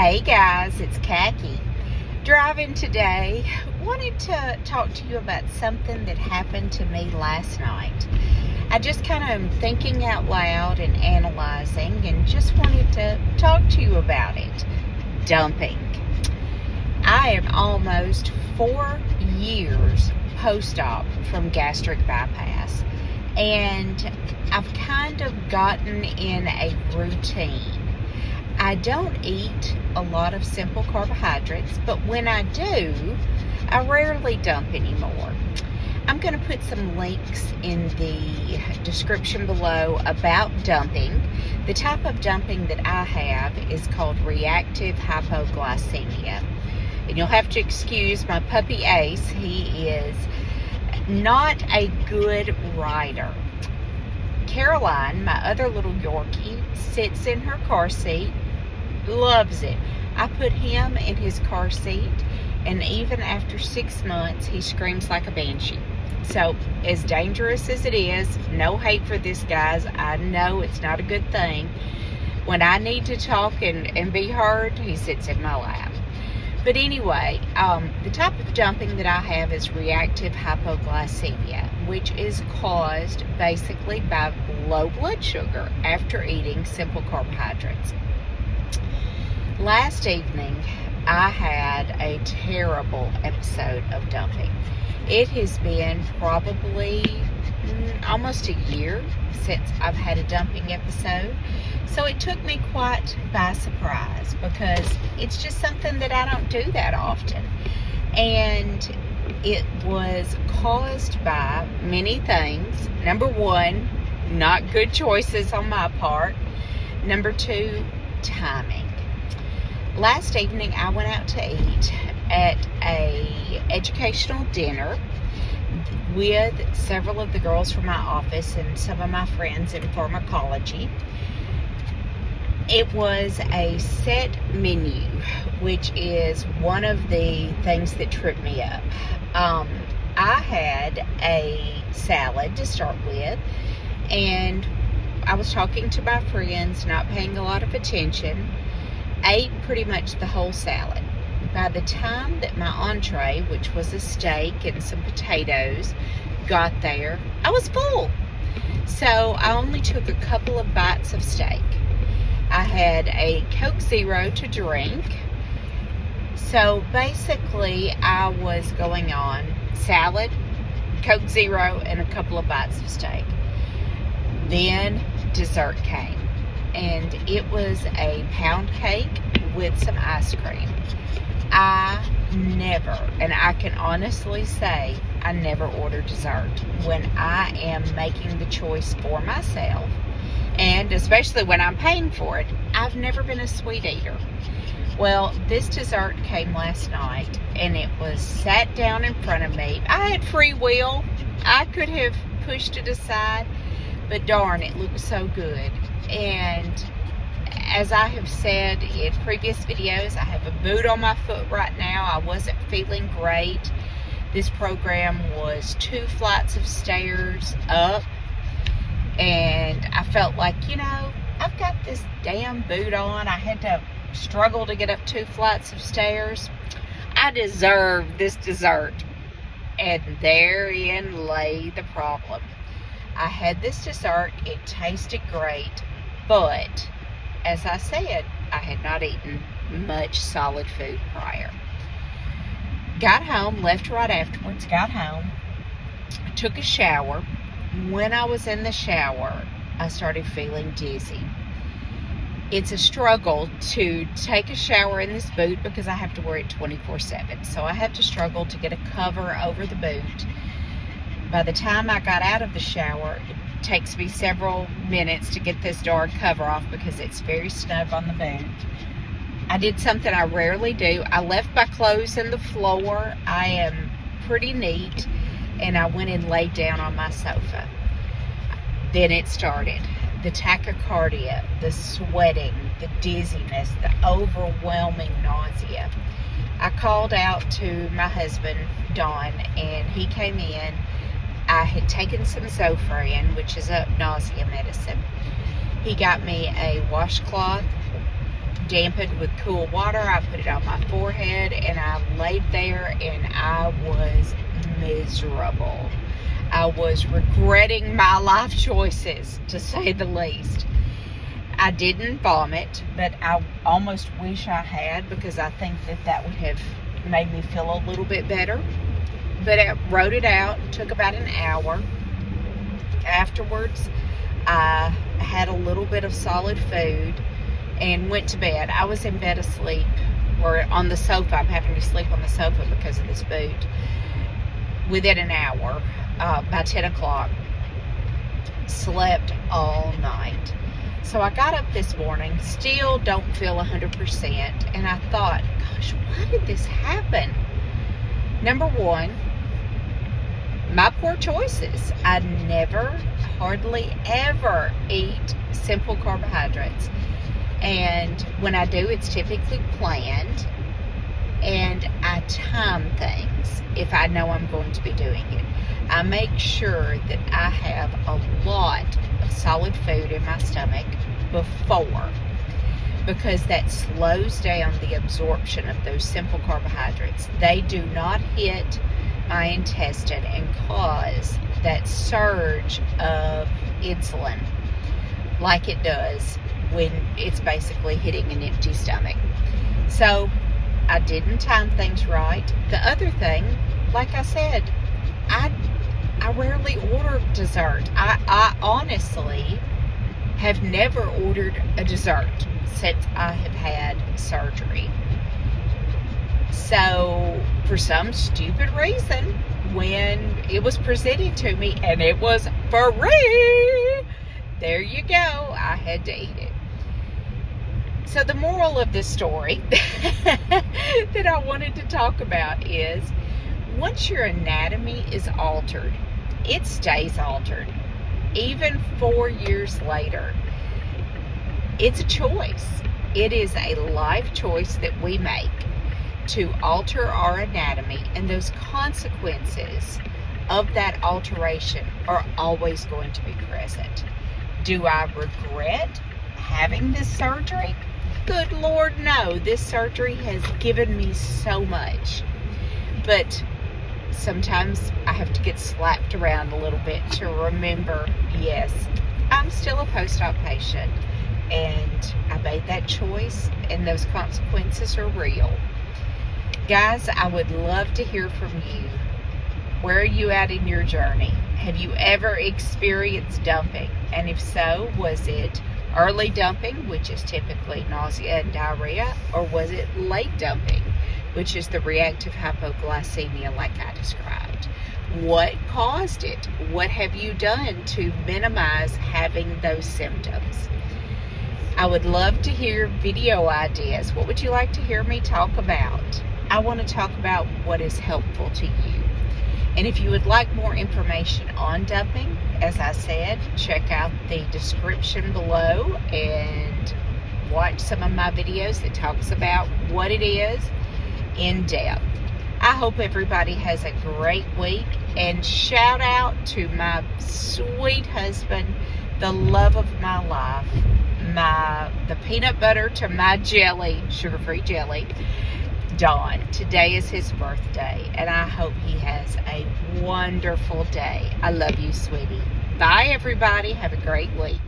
Hey guys, it's Khaki. Driving today. Wanted to talk to you about something that happened to me last night. I just kind of am thinking out loud and analyzing and just wanted to talk to you about it. Dumping. I am almost 4 years post-op from gastric bypass, and I've kind of gotten in a routine. I don't eat a lot of simple carbohydrates, but when I do, I rarely dump anymore. I'm going to put some links in the description below about dumping. The type of dumping that I have is called reactive hypoglycemia. And you'll have to excuse my puppy Ace. He is not a good rider. Caroline, my other little Yorkie, sits in her car seat, loves it. I put him in his car seat, and even after 6 months, he screams like a banshee. So, as dangerous as it is, no hate for this, guys. I know it's not a good thing. When I need to talk and be heard, he sits in my lap. But anyway, the type of dumping that I have is reactive hypoglycemia, which is caused basically by low blood sugar after eating simple carbohydrates. Last evening, I had a terrible episode of dumping. It has been probably almost a year since I've had a dumping episode. So it took me quite by surprise because it's just something that I don't do that often. And it was caused by many things. Number one, not good choices on my part. Number two, timing. Last evening, I went out to eat at a educational dinner with several of the girls from my office and some of my friends in pharmacology. It was a set menu, which is one of the things that tripped me up. I had a salad to start with, and I was talking to my friends, not paying a lot of attention, ate pretty much the whole salad. By the time that my entree, which was a steak and some potatoes, got there, I was full. So I only took a couple of bites of steak. I had a Coke Zero to drink. So basically, I was going on salad, Coke Zero, and a couple of bites of steak. Then dessert came. And it was a pound cake with some ice cream. I never, and I can honestly say, I never order dessert when I am making the choice for myself, and especially when I'm paying for it. I've never been a sweet eater. Well, this dessert came last night, and it was sat down in front of me. I had free will. I could have pushed it aside, but darn, it looked so good. And as I have said in previous videos, I have a boot on my foot right now. I wasn't feeling great. This program was 2 flights of stairs up, and I felt like, I've got this damn boot on. I had to struggle to get up 2 flights of stairs. I deserve this dessert. And therein lay the problem. I had this dessert. It tasted great. But, as I said, I had not eaten much solid food prior. Got home, left right afterwards, got home, took a shower. When I was in the shower, I started feeling dizzy. It's a struggle to take a shower in this boot because I have to wear it 24/7. So I have to struggle to get a cover over the boot. By the time I got out of the shower, it takes me several minutes to get this darn cover off because it's very snug on the boot. I did something I rarely do. I left my clothes on the floor. I am pretty neat, and I went and laid down on my sofa. Then it started. The tachycardia, the sweating, the dizziness, the overwhelming nausea. I called out to my husband, Don, and he came in. I had taken some Zofran, which is a nausea medicine. He got me a washcloth dampened with cool water. I put it on my forehead, and I laid there, and I was miserable. I was regretting my life choices, to say the least. I didn't vomit, but I almost wish I had, because I think that would have made me feel a little bit better. But I wrote it out. It took about an hour. Afterwards, I had a little bit of solid food and went to bed. I was in bed asleep, or on the sofa. I'm having to sleep on the sofa because of this boot. Within an hour, by 10 o'clock, slept all night. So I got up this morning, still don't feel 100%, and I thought, gosh, why did this happen? Number one, my poor choices. I never, hardly ever eat simple carbohydrates. And when I do, it's typically planned. And I time things if I know I'm going to be doing it. I make sure that I have a lot of solid food in my stomach before, because that slows down the absorption of those simple carbohydrates. They do not hit my intestine and cause that surge of insulin like it does when it's basically hitting an empty stomach. So I didn't time things right. The other thing, like I said, I rarely order dessert. I honestly have never ordered a dessert since I have had surgery. So for some stupid reason, when it was presented to me and it was free, there you go, I had to eat it. So the moral of this story that I wanted to talk about is, once your anatomy is altered, it stays altered. Even 4 years later, it's a choice. It is a life choice that we make to alter our anatomy, and those consequences of that alteration are always going to be present. Do I regret having this surgery? Good Lord, no. This surgery has given me so much. But sometimes I have to get slapped around a little bit to remember, yes, I'm still a post-op patient, and I made that choice, and those consequences are real. Guys, I would love to hear from you. Where are you at in your journey? Have you ever experienced dumping? And if so, was it early dumping, which is typically nausea and diarrhea, or was it late dumping, which is the reactive hypoglycemia like I described? What caused it? What have you done to minimize having those symptoms? I would love to hear video ideas. What would you like to hear me talk about? I want to talk about what is helpful to you. And if you would like more information on dumping, as I said, check out the description below and watch some of my videos that talks about what it is in depth. I hope everybody has a great week, and shout out to my sweet husband, the love of my life, the peanut butter to my jelly, sugar-free jelly, Don. Today is his birthday, and I hope he has a wonderful day. I love you, sweetie. Bye, everybody. Have a great week.